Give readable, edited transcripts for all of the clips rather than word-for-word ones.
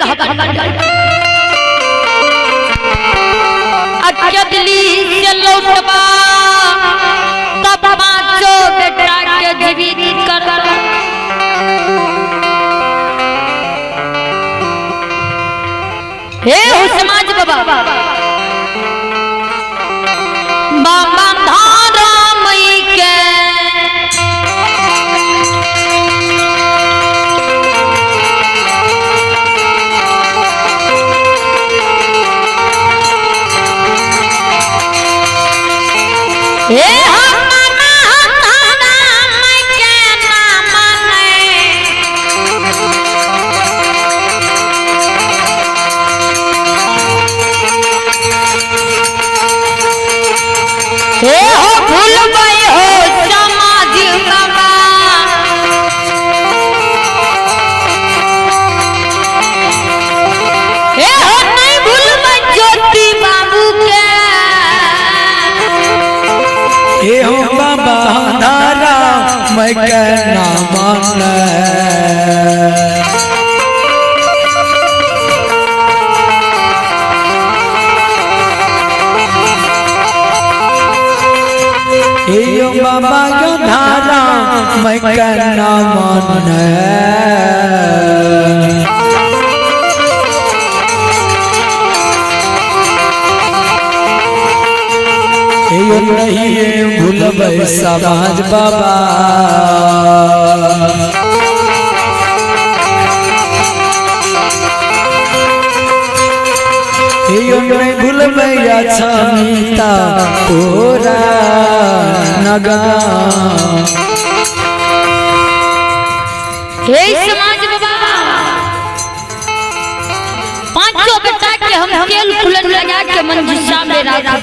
कहा अकदली से लौटबा तब पांचो बेटा के जीवित कर हे हो समाज बाबा बाबा धारा मई के हे हो भूल गए हो समाज बाबा हे हो नहीं भूल गए ज्योति बाबू के हे हो बाबा धारा मैं कहना मान यो बाबा जो धारा मैं करना मन यो नहीं भूल समाज बाबा यो नहीं भूल भैया छमीता तोरा नगा हे समाज बाबा पांचों बेटा के हम तेल फुलन लगा के मंजिशा में राखा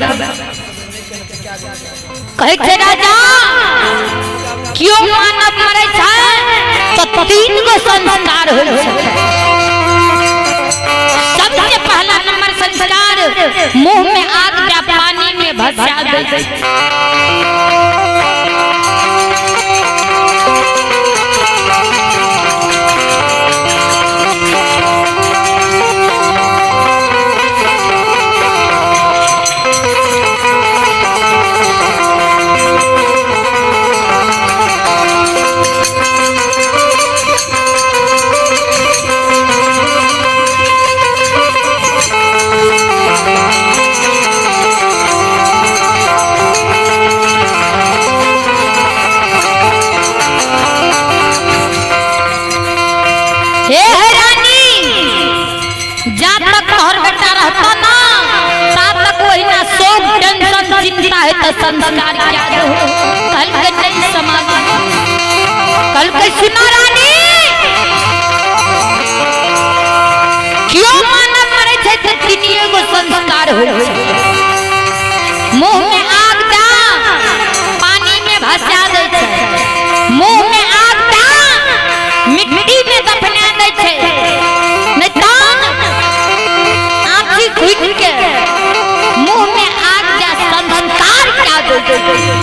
कहे थे राजा क्यों मानव मरे छै तो तीन गो संस्कार हो सबसे पहला नंबर संस्कार मुंह में आग या पानी में भसा दे है तो संस्कार क्या दो कल के नहीं समाज कल के सुना रानी क्यों मानव मरे थे तो तीनिए गो संस्कार हो मुंह में आग दा पानी में भसा दे छे मुंह में आग दा मिट्टी में दफना दे छे नहीं तो आंखी खुद के मुंह में आग दा संस्कार क्या दो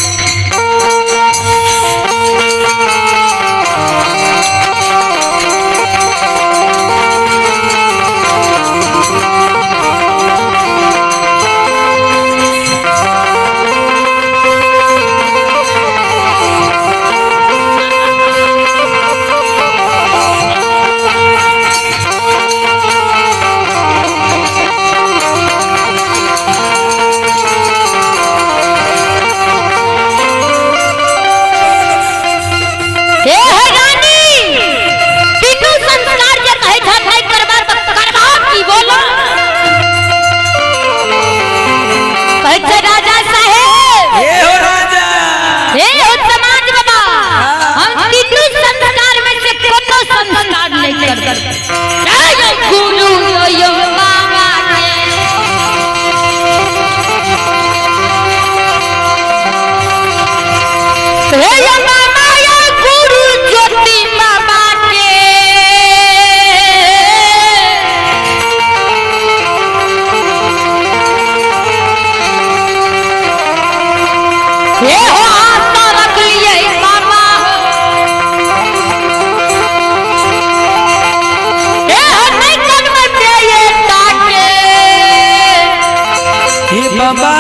बाबा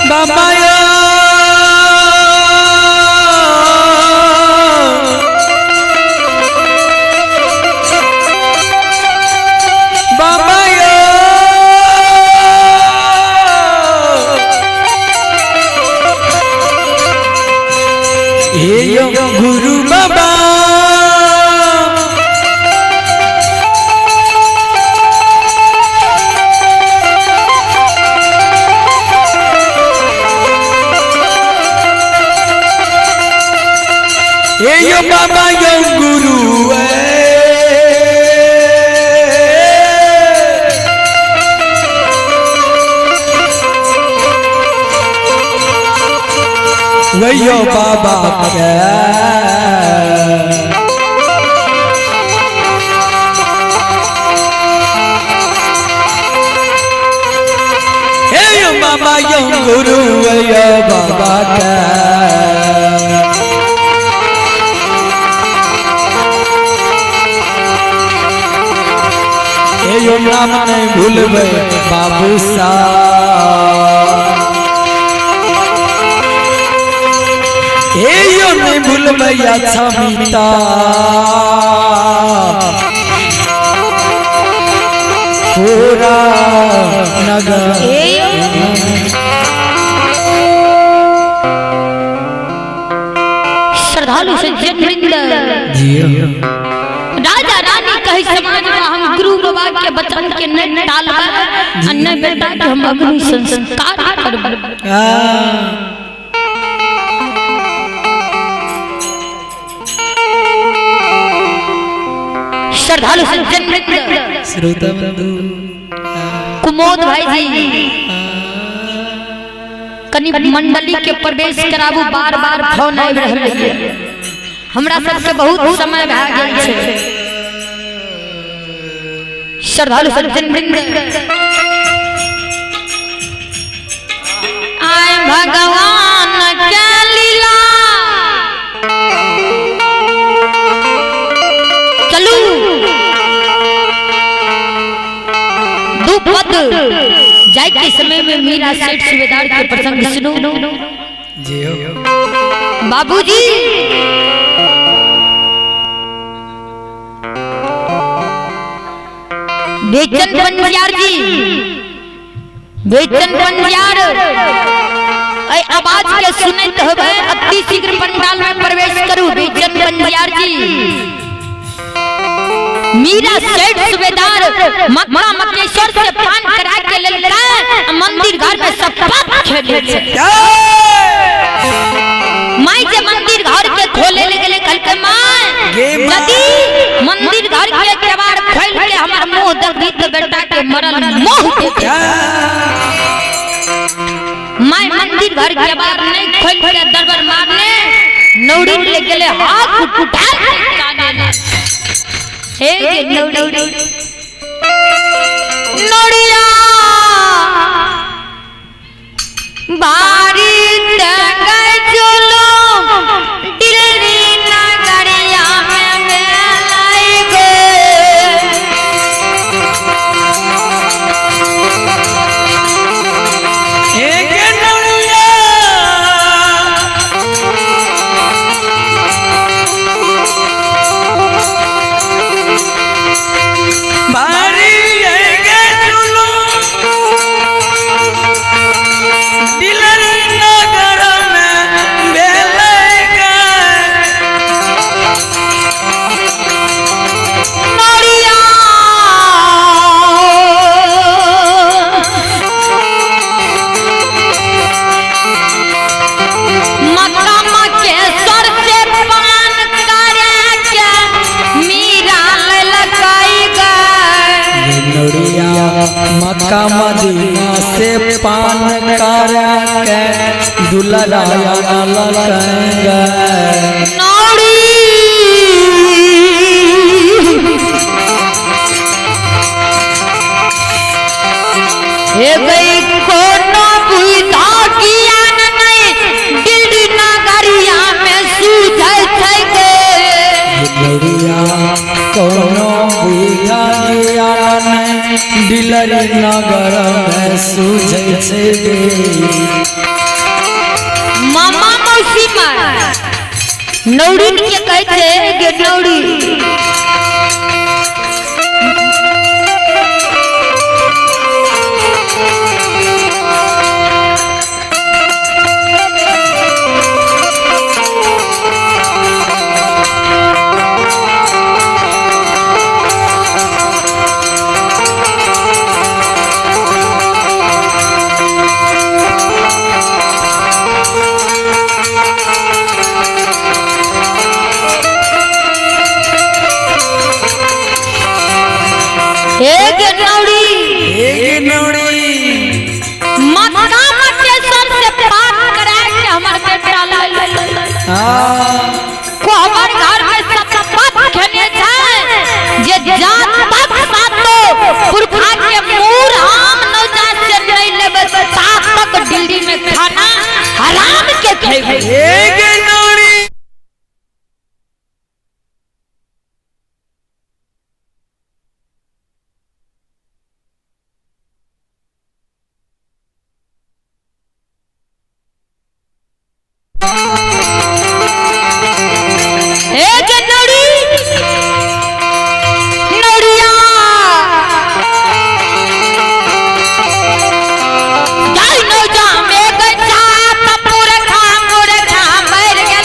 बाबा यो बाबा यो हे यो गुरु बाबा यो बाबा यो गुरु वही बाबा के यो बाबा यो गुरु यो बाबा के यो नाम नहीं भूलबे बाबू सा यो नहीं भूलबे अच्छा मीता पूरा नगर श्रद्धालु सज्जन वृंद राजा रानी कहे समाज में हम गुरु बाबा के वचन के न टालबा अन्य बेटा के हम अग्नि संस्कार करब। श्रद्धालु सज्जन वृंद श्रोता बंधु कुमोद भाई जी कनी मंडली के प्रवेश कराबू बार बार फोन आबि रहल है हमरा सबके बहुत समय भए गेल छै। श्रद्धालु सज्जन वृंद आय भगवान के लीला चलू दो पद जाय के समय में मीरा सेठ सूबेदार के प्रसंग सुनो जी बाबूजी। बेचन पंजियार जी बेचन पंजियार ऐ आवाज के सुनत होबे अति शीघ्र पंडाल में प्रवेश करू। बेचन पंजियार जी मीरा सेठ सूबेदार मक्का मक्केश्वर से पान करा के लेलका मंदिर घर में सब पाप खेले छै। माई जे मंदिर घर के खोले लगले कल के मां यदि मंदिर घर के केवाड़ खोल के हमर मुंह देखी तो बेटा के मरल मोह देखे। माई मंदिर घर के केवाड़ नहीं खोल के दरबार मारने नौड़ी ले गेले हाथ उठा के काने हे नौड़ी नौड़िया बारी तक चलो दिल्ली नगरिया में मेलाई गए। एक नौड़िया बारी मक्का मदीना से पान कर के दुलराया ललकेंगे नौड़ी हे गई कोनो बुझा किया नहीं दिल्ली नगरिया में सूझै छै गे दुलरिया कोनो बुझा किया नहीं डिलरी नगर में सूझे छे मामा मौसी मार नौड़ी के कहै छे गे नौड़ी एक नौड़ी मक्का मक्के सबसे बात करे कि हमर बेटा लाल को हमर घर में सब बात खेने जाए जे जात बात सातो पुरखा के मूर हम नौजात से नहीं लेबे तात तक दिल्ली में खाना हराम के खेबे एक नौड़ी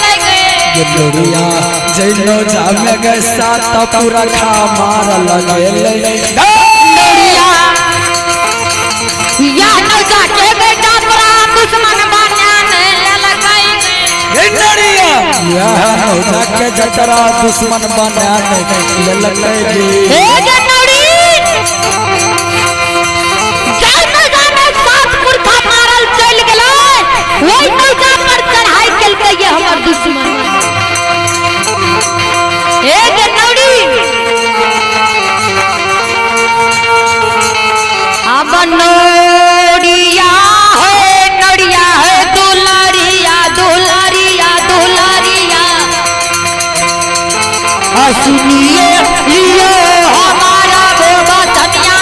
नौड़िया जैनो जामे गए सात पूरा खा मार लगे नौड़िया या नौजा के बेटा तोरा दुश्मन बनाने लगाई नौड़िया या नौजा के जतरा दुश्मन बनाने लगाई हे गे नौड़ी जैनो जामे सात पुरखा मारल चल गेलै ओई नौजा पर चढ़ाई केलकै ये हमर दुश्मन एक नौड़ी अब नौड़िया है दुलारिया दुलारिया दुलारिया सुनिए ये हमारा बेबा चनिया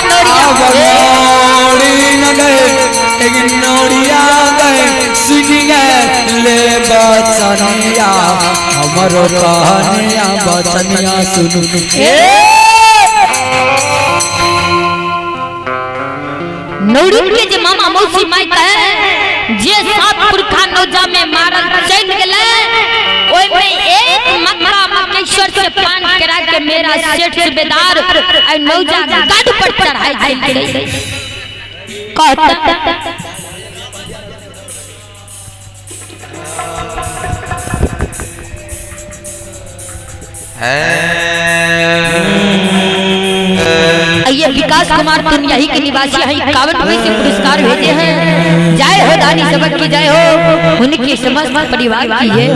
नौड़िया गए सुनी गए ले बचनिया हमारो कहानिया बचनिया सुन नौड़ी के जे मामा मौसी माई कहे जे सात पुरखा नौजा में मारल चल गेले ओय में एक मक्का मक्केश्वर से पान करा के मेरा सेठ सूबेदार और नौजा गढ़ पर चढ़ाई चल गई कहता ये विकास कुमार तुम यही के निवासी हैं 51 से पुरस्कार भेजे हैं जय हो दानी सबक की जय हो उनके समस्त परिवार की है